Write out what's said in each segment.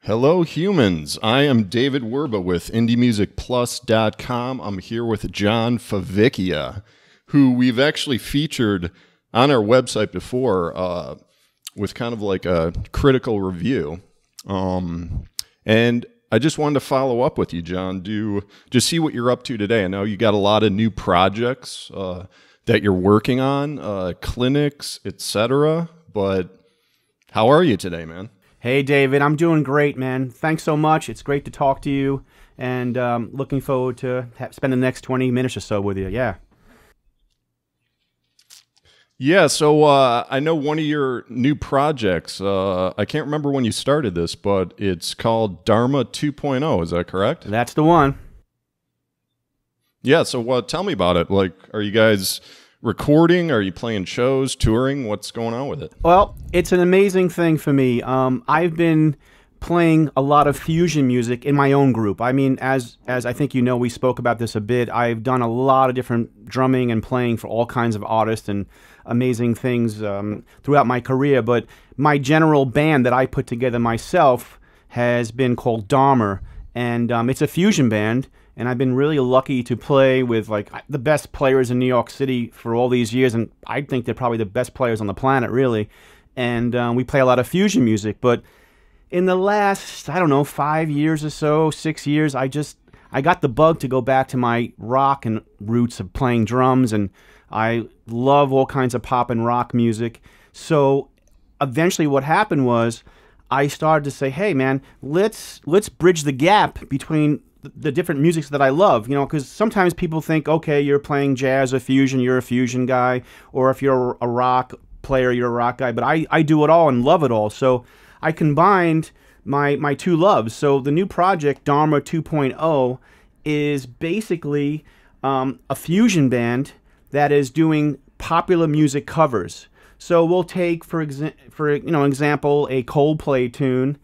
Hello, humans. I am David Werba with IndieMusicPlus.com. I'm here with John Favicchia, who we've actually featured on our website before with kind of like a critical review. And I just wanted to follow up with you, John, just see what you're up to today. I know you got a lot of new projects that you're working on, clinics, etc. But how are you today, man? Hey, David, I'm doing great, man. Thanks so much. It's great to talk to you, and looking forward to spending the next 20 minutes or so with you. Yeah. Yeah, so I know one of your new projects, I can't remember when you started this, but it's called DHARMA 2.0. Is that correct? That's the one. Yeah, so tell me about it. Like, are you guys recording? Are you playing shows, touring? What's going on with it? Well, it's an amazing thing for me. I've been playing a lot of fusion music in my own group. I mean, as I think you know, we spoke about this a bit. I've done a lot of different drumming and playing for all kinds of artists and amazing things throughout my career. But my general band that I put together myself has been called DHARMA, and it's a fusion band. And I've been really lucky to play with like the best players in New York City for all these years, and I think they're probably the best players on the planet, really. And we play a lot of fusion music. But in the last, I don't know, 5 years or so, 6 years, I got the bug to go back to my rock and roots of playing drums, and I love all kinds of pop and rock music. So eventually, what happened was I started to say, "Hey, man, let's bridge the gap between the different musics that I love," you know, because sometimes people think, okay, you're playing jazz or fusion, you're a fusion guy, or if you're a rock player, you're a rock guy, but I do it all and love it all. So I combined my two loves. So the new project, DHARMA 2.0, is basically a fusion band that is doing popular music covers. So we'll take, for example, a Coldplay tune,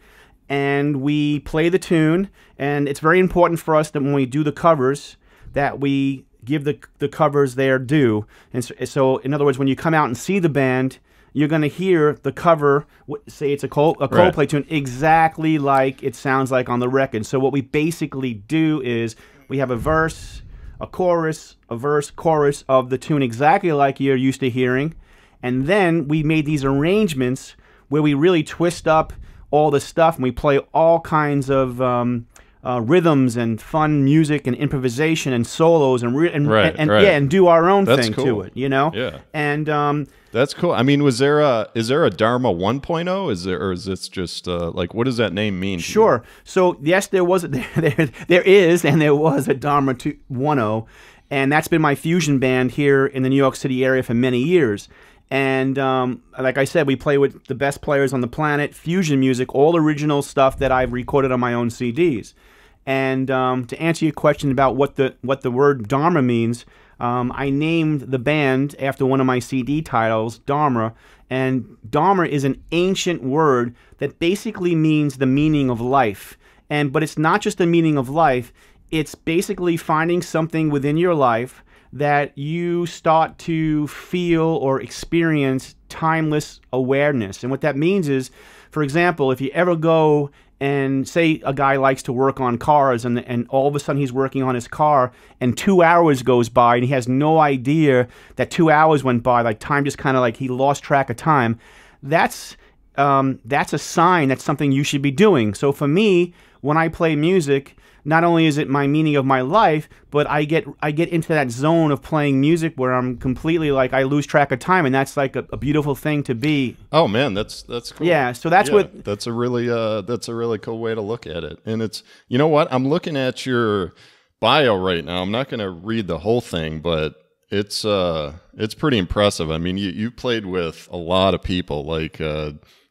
and we play the tune, and it's very important for us that when we do the covers that we give the covers their due. And so in other words, when you come out and see the band, you're going to hear the cover, say it's a Coldplay tune, exactly like it sounds like on the record. So what we basically do is we have a verse, a chorus, a verse, chorus of the tune exactly like you're used to hearing, and then we made these arrangements where we really twist up all the stuff, and we play all kinds of rhythms and fun music and improvisation and solos and right. Yeah, and do our own thing cool. to it, you know. Yeah, and that's cool. I mean, is there a DHARMA 1.0? Or is this just like, what does that name mean? Sure. So yes, there is, and there was a DHARMA 2.0, and that's been my fusion band here in the New York City area for many years. And like I said, we play with the best players on the planet, fusion music, all original stuff that I've recorded on my own CDs. And to answer your question about what the word DHARMA means, I named the band after one of my CD titles, DHARMA. And DHARMA is an ancient word that basically means the meaning of life. But it's not just the meaning of life. It's basically finding something within your life that you start to feel or experience timeless awareness. And what that means is, for example, if you ever go and say a guy likes to work on cars, and all of a sudden he's working on his car and 2 hours goes by and he has no idea that 2 hours went by, like time just kind of like he lost track of time, that's a sign that's something you should be doing. So for me, when I play music, not only is it my meaning of my life, but I get into that zone of playing music where I'm completely like I lose track of time, and that's like a beautiful thing to be. Oh man, that's cool. Yeah, so that's what that's a really cool way to look at it. And it's, you know what, I'm looking at your bio right now. I'm not going to read the whole thing, but it's pretty impressive. I mean, you played with a lot of people, like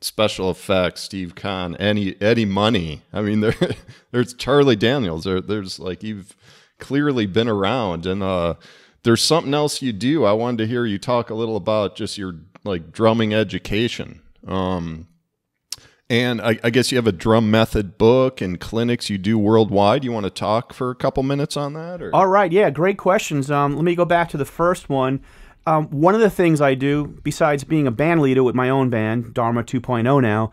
special effects, Steve Kahn, Eddie Money. I mean, there's Charlie Daniels. There's like, you've clearly been around, and there's something else you do. I wanted to hear you talk a little about just your like drumming education. And I guess you have a drum method book and clinics you do worldwide. You want to talk for a couple minutes on that? Or? All right, yeah, great questions. Let me go back to the first one. One of the things I do, besides being a band leader with my own band, DHARMA 2.0 now,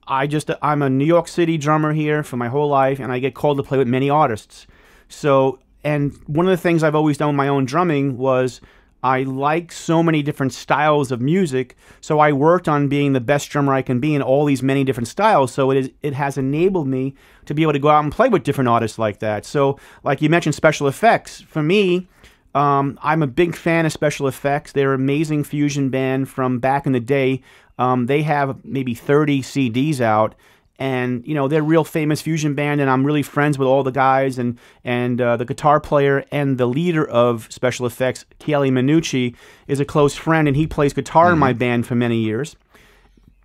I'm a New York City drummer here for my whole life, and I get called to play with many artists. So, and one of the things I've always done with my own drumming was I like so many different styles of music, so I worked on being the best drummer I can be in all these many different styles, so it has enabled me to be able to go out and play with different artists like that. So, like you mentioned, special effects. For me, I'm a big fan of special effects. They're an amazing fusion band from back in the day. They have maybe 30 CDs out, and they're a real famous fusion band, and I'm really friends with all the guys, and the guitar player and the leader of special effects, Chieli Minucci, is a close friend, and he plays guitar in my band for many years.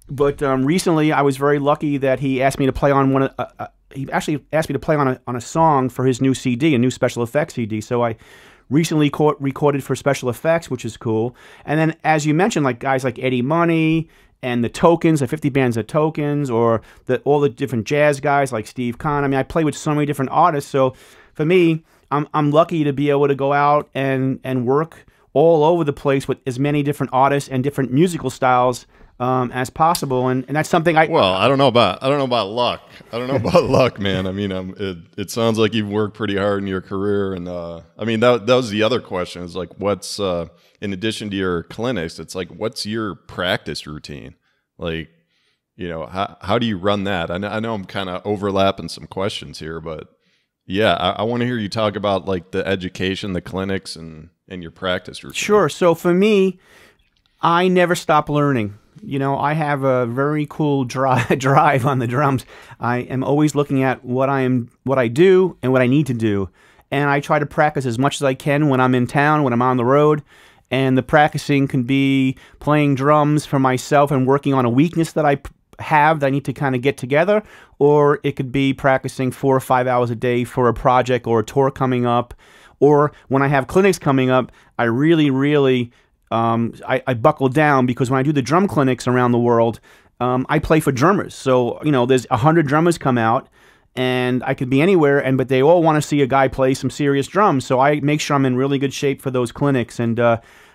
But recently, I was very lucky that he asked me to play on he actually asked me to play on a song for his new CD, a new special effects CD. So I recently recorded for special effects, which is cool. And then, as you mentioned, like guys like Eddie Money and the Tokens, the 50 Bands of Tokens, or all the different jazz guys like Steve Kahn. I mean, I play with so many different artists. So for me, I'm lucky to be able to go out and work all over the place with as many different artists and different musical styles as possible, and that's something I don't know about luck. I don't know about luck, man. I mean, it sounds like you've worked pretty hard in your career, and I mean that was the other question. Is like, what's in addition to your clinics? It's like, what's your practice routine? Like, how do you run that? I know I'm kind of overlapping some questions here, but yeah, I want to hear you talk about like the education, the clinics, and your practice routine. Sure. So for me, I never stop learning. I have a very cool drive on the drums. I am always looking at what I do and what I need to do. And I try to practice as much as I can when I'm in town, when I'm on the road. And the practicing can be playing drums for myself and working on a weakness that I have that I need to kind of get together. Or it could be practicing 4 or 5 hours a day for a project or a tour coming up. Or when I have clinics coming up, I really I buckle down, because when I do the drum clinics around the world, I play for drummers. So, there's 100 drummers come out, and I could be anywhere, but they all want to see a guy play some serious drums. So I make sure I'm in really good shape for those clinics, and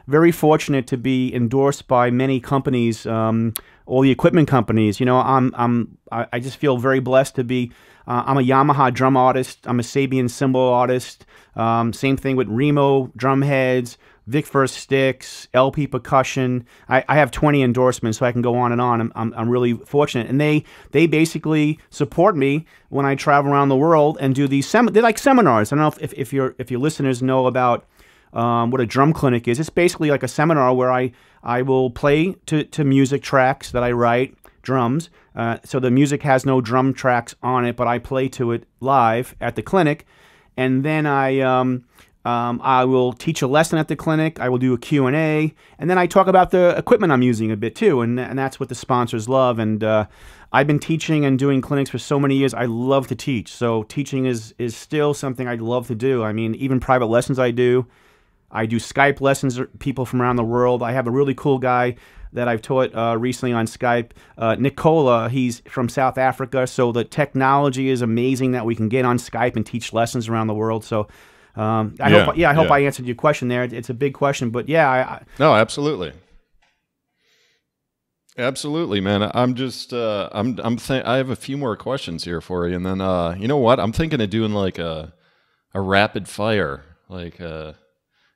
very fortunate to be endorsed by many companies, all the equipment companies. I just feel very blessed to be. I'm a Yamaha drum artist. I'm a Sabian cymbal artist. Same thing with Remo drum heads, Vic First sticks, LP percussion. I have 20 endorsements, so I can go on and on. I'm really fortunate, and they basically support me when I travel around the world and do these they're like seminars. I don't know if your listeners know about what a drum clinic is. It's basically like a seminar where I will play to music tracks that I write, drums. So the music has no drum tracks on it, but I play to it live at the clinic, and then I will teach a lesson at the clinic. I will do a Q&A, and then I talk about the equipment I'm using a bit too, and that's what the sponsors love. And I've been teaching and doing clinics for so many years. I love to teach, so teaching is still something I love to do. I mean, even private lessons I do Skype lessons, people from around the world. I have a really cool guy that I've taught recently on Skype, Nicola. He's from South Africa, so the technology is amazing that we can get on Skype and teach lessons around the world. So I hope I answered your question there. It's a big question, but yeah. No, absolutely. Absolutely, man. I'm just, I have a few more questions here for you. And then, you know what? I'm thinking of doing like a rapid fire, like,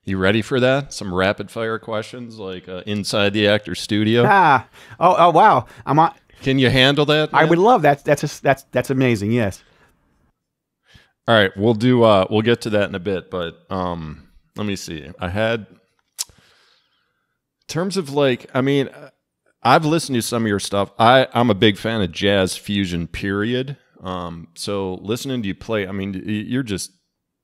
you ready for that? Some rapid fire questions, like inside the actor studio. Oh, wow. I'm on. Can you handle that, man? I would love that. That's amazing. Yes. All right, we'll get to that in a bit, but let me see. I had, in terms of like, I mean, I've listened to some of your stuff. I'm a big fan of jazz fusion, period. So listening to you play, I mean, you're just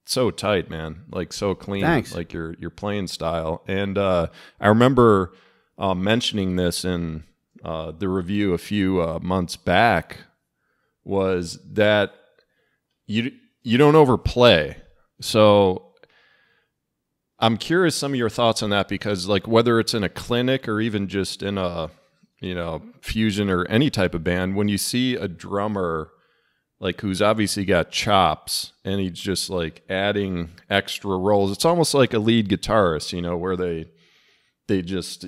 so tight, man. Like so clean. Thanks. Like your playing style. And I remember mentioning this in the review a few months back, was that you don't overplay. So I'm curious some of your thoughts on that, because like whether it's in a clinic or even just in a, fusion or any type of band, when you see a drummer like who's obviously got chops and he's just like adding extra rolls, it's almost like a lead guitarist, where they just,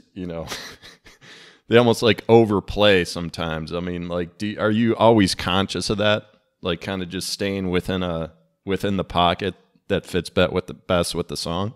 they almost like overplay sometimes. I mean, like, are you always conscious of that? Like, kind of just staying within the pocket that fits best with the song?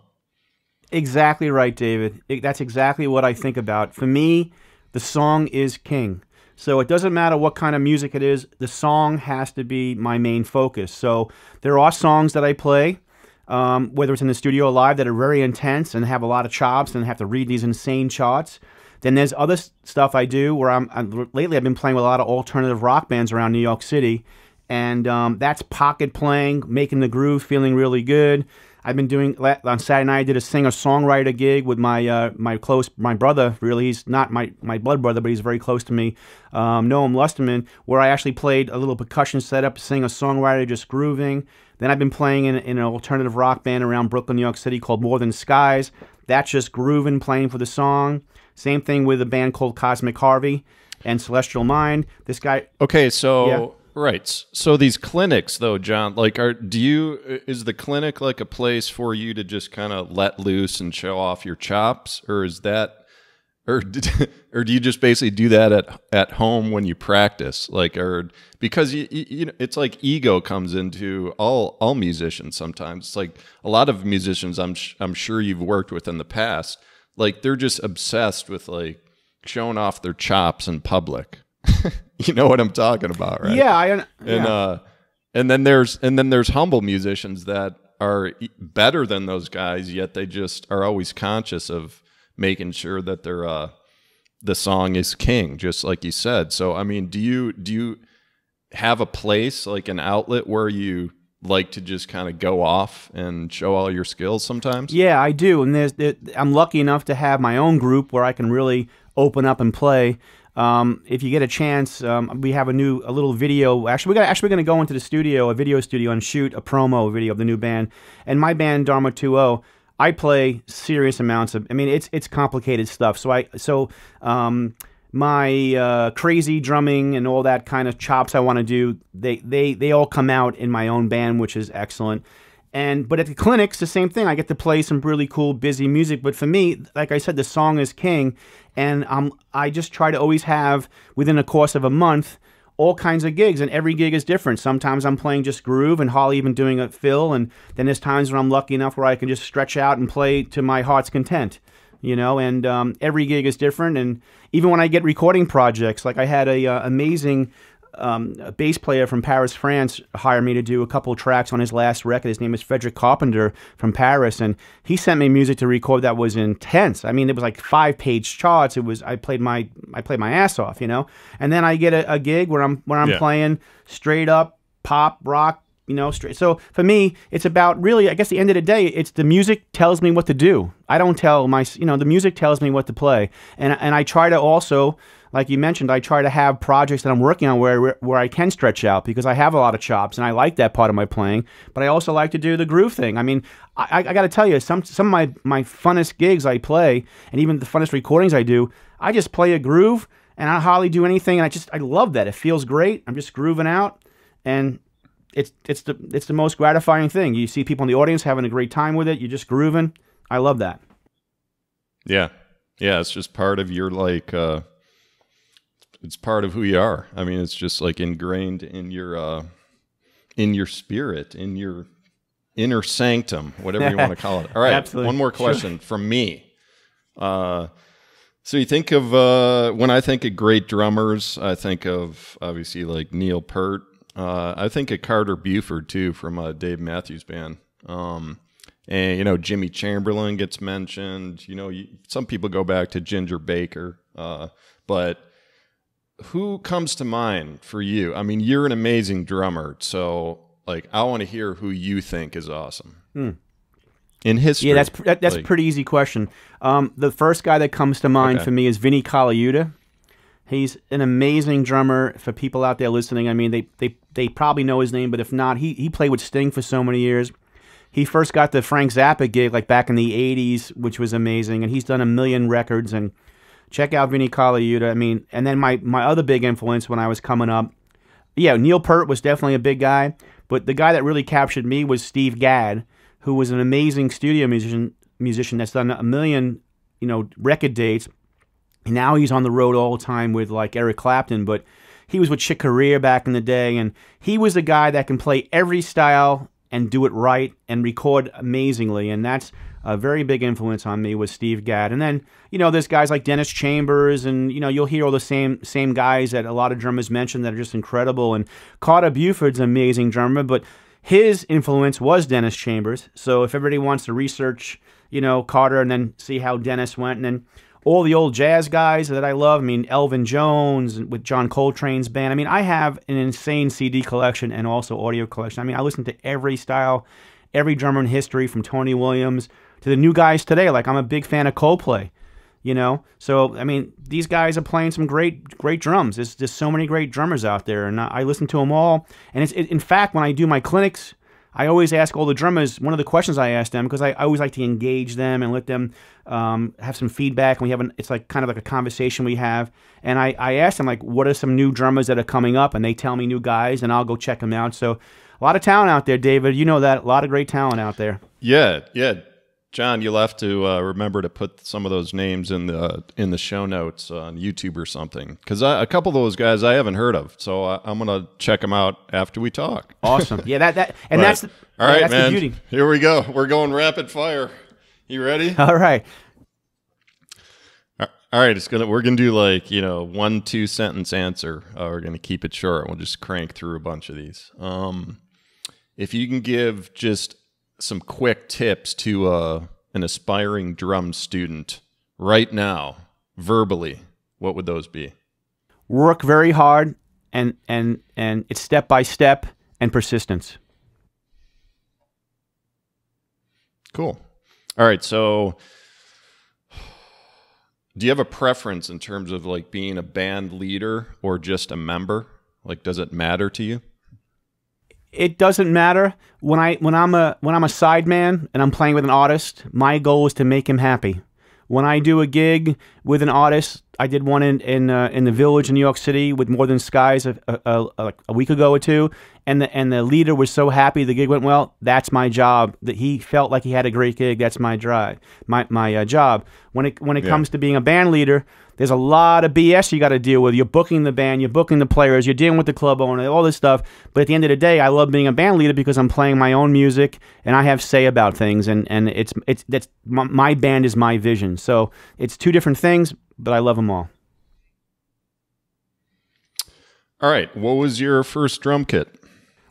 Exactly right, David. That's exactly what I think about. For me, the song is king. So it doesn't matter what kind of music it is, the song has to be my main focus. So there are songs that I play, whether it's in the studio or live, that are very intense and have a lot of chops and have to read these insane charts. Then there's other stuff I do where lately I've been playing with a lot of alternative rock bands around New York City, and that's pocket playing, making the groove, feeling really good. I've been doing, on Saturday night I did a singer-songwriter gig with my brother, really. He's not my blood brother, but he's very close to me, Noam Lusterman, where I actually played a little percussion setup, singer-songwriter, just grooving. Then I've been playing in an alternative rock band around Brooklyn, New York City called More Than Skies. That's just grooving, playing for the song. Same thing with a band called Cosmic Harvey and Celestial Mind. This guy... Okay, so... Yeah. Right. So these clinics, though, John, like, is the clinic like a place for you to just kind of let loose and show off your chops, or is that, or do you just basically do that at home when you practice, like, or because you know, it's like ego comes into all musicians sometimes. It's like a lot of musicians I'm sure you've worked with in the past, like they're just obsessed with like showing off their chops in public. You know what I'm talking about, right? Yeah, and then there's humble musicians that are better than those guys, yet they just are always conscious of making sure that the song is king, just like you said. So I mean, do you have a place, like an outlet, where you like to just kind of go off and show all your skills sometimes? Yeah, I do, and I'm lucky enough to have my own group where I can really open up and play. If you get a chance, we have a little video. Actually, we're going to go into the studio, a video studio, and shoot a promo video of the new band. And my band, DHARMA 2.0, I play serious amounts of. I mean, it's complicated stuff. So my crazy drumming and all that kind of chops I want to do, they all come out in my own band, which is excellent. But at the clinics, the same thing. I get to play some really cool, busy music. But for me, like I said, the song is king. And I just try to always have, within the course of a month, all kinds of gigs. And every gig is different. Sometimes I'm playing just groove and hardly even doing a fill. And then there's times when I'm lucky enough where I can just stretch out and play to my heart's content. You know, and every gig is different. And even when I get recording projects, like I had a amazing... a bass player from Paris, France, hired me to do a couple of tracks on his last record. His name is Frederick Carpenter from Paris, and he sent me music to record that was intense. I mean, it was like 5-page charts. I played my ass off, you know. And then I get a gig where I'm playing straight up pop rock, you know, straight. So for me, it's about really, I guess, the end of the day, it's the music tells me what to do. I don't tell the music tells me what to play, and I try to also. Like you mentioned, I try to have projects that I'm working on where I can stretch out because I have a lot of chops and I like that part of my playing. But I also like to do the groove thing. I mean, I got to tell you, some of my funnest gigs I play, and even the funnest recordings I do, I just play a groove and I hardly do anything. And I love that. It feels great. I'm just grooving out, and it's the most gratifying thing. You see people in the audience having a great time with it. You're just grooving. I love that. Yeah, it's just part of your like. It's part of who you are. I mean, it's just like ingrained in your spirit, in your inner sanctum, whatever you want to call it. All right, Absolutely. One more question from me. So you think of when I think of great drummers, I think of obviously like Neil Peart. I think of Carter Buford too from Dave Matthews Band. And you know, Jimmy Chamberlain gets mentioned. You know, some people go back to Ginger Baker, but who comes to mind for you? I mean, you're an amazing drummer, so like I want to hear who you think is awesome in history. Yeah, that's a pretty easy question. The first guy that comes to mind for me is Vinnie Colaiuta. He's an amazing drummer. For people out there listening, I mean, they probably know his name, but if not, he played with Sting for so many years. He first got the Frank Zappa gig like back in the 80s, which was amazing, and he's done a million records. And check out Vinnie Colaiuta. I mean, and then my other big influence when I was coming up, yeah, Neil Peart was definitely a big guy, but the guy that really captured me was Steve Gadd, who was an amazing studio musician that's done a million, you know, record dates. Now he's on the road all the time with like Eric Clapton, but he was with Chick Corea back in the day, and he was a guy that can play every style and do it right and record amazingly, and that's a very big influence on me was Steve Gadd. And then, you know, there's guys like Dennis Chambers, and, you know, you'll hear all the same guys that a lot of drummers mention that are just incredible. And Carter Buford's an amazing drummer, but his influence was Dennis Chambers. So if everybody wants to research, you know, Carter and then see how Dennis went, and then all the old jazz guys that I love, I mean, Elvin Jones with John Coltrane's band. I mean, I have an insane CD collection and also audio collection. I mean, I listen to every style, every drummer in history, from Tony Williams to the new guys today. Like, I'm a big fan of Coldplay, you know? So, I mean, these guys are playing some great drums. There's just so many great drummers out there, and I listen to them all. And in fact, when I do my clinics, I always ask all the drummers, one of the questions I ask them, because I always like to engage them and let them have some feedback. And it's like kind of like a conversation we have. And I ask them, like, what are some new drummers that are coming up? And they tell me new guys, and I'll go check them out. So a lot of talent out there, David. You know that. A lot of great talent out there. Yeah. John, you'll have to remember to put some of those names in the show notes on YouTube or something, because a couple of those guys I haven't heard of, so I'm gonna check them out after we talk. Awesome, yeah, that's all right, that's man. the beauty. Here we go. We're going rapid fire. You ready? All right. All right. We're gonna do, like, you know, 1-2 sentence answer. We're gonna keep it short. We'll just crank through a bunch of these. If you can give just some quick tips to an aspiring drum student right now, verbally, what would those be? Work very hard, and it's step by step and persistence. Cool. All right, so do you have a preference in terms of, like, being a band leader or just a member? Like, does it matter to you? It doesn't matter. When I'm a sideman and I'm playing with an artist, my goal is to make him happy. When I do a gig with an artist, I did one in the Village in New York City with More Than Skies like a week ago or two, and the leader was so happy the gig went well. That's my job. That he felt like he had a great gig. That's my drive, my job. When it comes to being a band leader, there's a lot of BS you got to deal with. You're booking the band, you're booking the players, you're dealing with the club owner, all this stuff. But at the end of the day, I love being a band leader because I'm playing my own music and I have say about things. And that's my band is my vision. So it's two different things, but I love them all. All right, what was your first drum kit?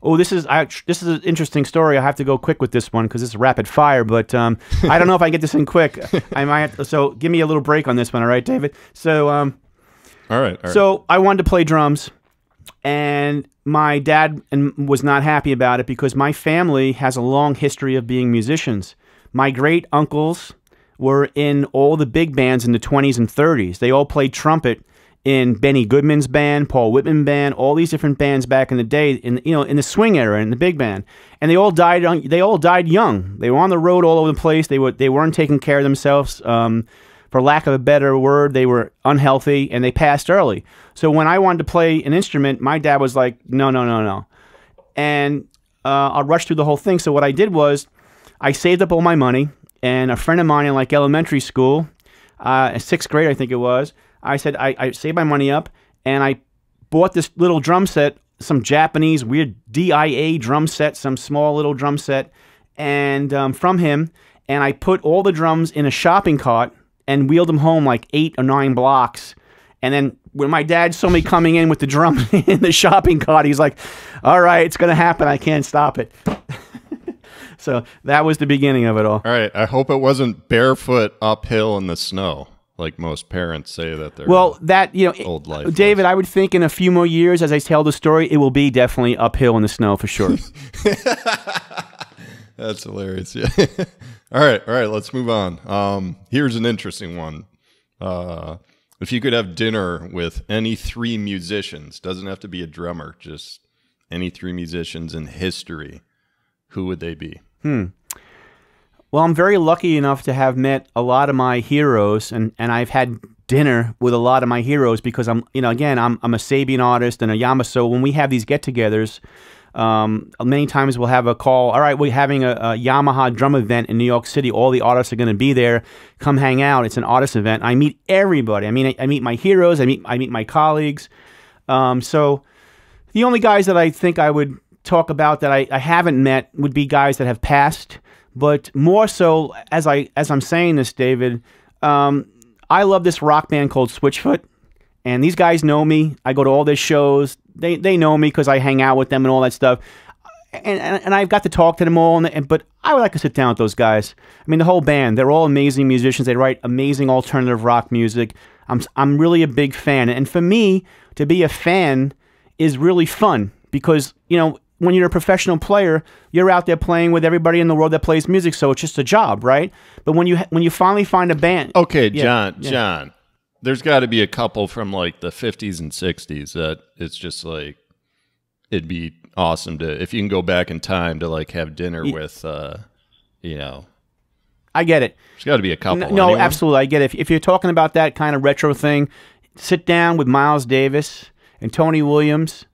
Oh, this is an interesting story. I have to go quick with this one because it's rapid fire. But I don't know if I can get this in quick. I might have to, so give me a little break on this one, all right, David? So all right. So I wanted to play drums, and my dad was not happy about it because my family has a long history of being musicians. My great uncles were in all the big bands in the 20s and 30s. They all played trumpet in Benny Goodman's band, Paul Whitman band, all these different bands back in the day, in the swing era, in the big band, and they all died young. They were on the road all over the place. They weren't taking care of themselves. For lack of a better word, they were unhealthy, and they passed early. So when I wanted to play an instrument, my dad was like, no. And I'll rush through the whole thing. So what I did was I saved up all my money, and a friend of mine in, like, elementary school, 6th grade I think it was, I said, I saved my money up, and I bought this little drum set, some Japanese weird DIA drum set, some small little drum set, and from him, and I put all the drums in a shopping cart and wheeled them home like 8 or 9 blocks. And then when my dad saw me coming in with the drum in the shopping cart, he's like, all right, it's going to happen. I can't stop it. So that was the beginning of it all. All right. I hope it wasn't barefoot uphill in the snow, like most parents say that they're. Well, that, old life. David, I would think in a few more years, as I tell the story, it will be definitely uphill in the snow for sure. That's hilarious. Yeah. All right. Let's move on. Here's an interesting one. If you could have dinner with any 3 musicians, doesn't have to be a drummer, just any 3 musicians in history, who would they be? Well, I'm very lucky enough to have met a lot of my heroes, and I've had dinner with a lot of my heroes because I'm a Sabian artist and a Yama. So when we have these get-togethers, Many times we'll have a call. All right, we're having a Yamaha drum event in New York City. All the artists are going to be there. Come hang out. It's an artist event. I meet everybody. I mean, I meet my heroes. I meet my colleagues. So the only guys that I think I would talk about that I haven't met would be guys that have passed. But more so, as I'm saying this, David, I love this rock band called Switchfoot. And these guys know me. I go to all their shows. They know me because I hang out with them and all that stuff. And I've got to talk to them all. But I would like to sit down with those guys. I mean, the whole band. They're all amazing musicians. They write amazing alternative rock music. I'm really a big fan. And for me, to be a fan is really fun because, you know, when you're a professional player, you're out there playing with everybody in the world that plays music. So it's just a job, right? But when you finally find a band. Okay, John. There's got to be a couple from like the 50s and 60s that it's just like it'd be awesome to, if you can go back in time to like have dinner with, you know. I get it. There's got to be a couple. No, anyone? Absolutely. I get it. If you're talking about that kind of retro thing, sit down with Miles Davis and Tony Williams,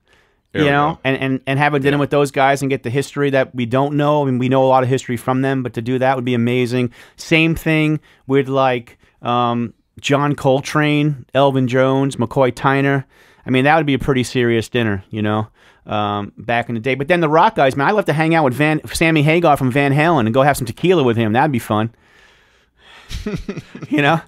you know, and have a dinner with those guys and get the history that we don't know. I mean, we know a lot of history from them, but to do that would be amazing. Same thing with like, John Coltrane, Elvin Jones, McCoy Tyner. I mean, that would be a pretty serious dinner, you know, back in the day. But then the rock guys, man, I'd love to hang out with Sammy Hagar from Van Halen and go have some tequila with him. That'd be fun. You know?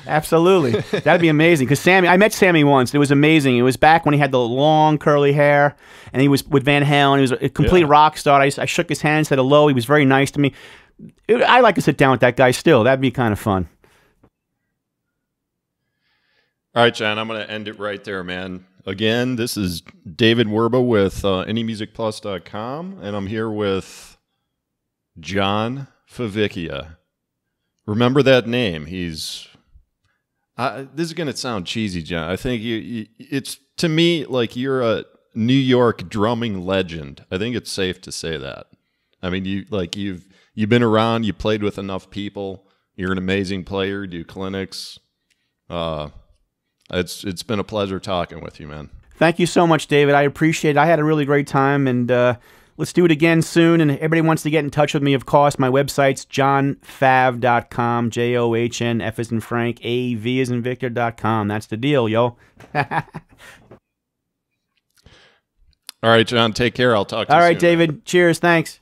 Absolutely. That'd be amazing. Because I met Sammy once. It was amazing. It was back when he had the long curly hair, and he was with Van Halen. He was a complete rock star. I shook his hand, said hello. He was very nice to me. I'd like to sit down with that guy still. That'd be kind of fun. All right, John, I'm going to end it right there, man. Again, this is David Werba with AnyMusicPlus.com, and I'm here with John Favicchia. Remember that name. He's... this is going to sound cheesy, John. I think it's, to me, like you're a New York drumming legend. I think it's safe to say that. I mean, you've been around, you played with enough people. You're an amazing player, do clinics. It's been a pleasure talking with you, man. Thank you so much, David. I appreciate it. I had a really great time, and let's do it again soon. And everybody wants to get in touch with me, of course. My website's johnfav.com, JOHN, F as in Frank, AV as in Victor.com. That's the deal, yo. All right, John, take care. I'll talk to you soon. All right, David. Cheers. Thanks.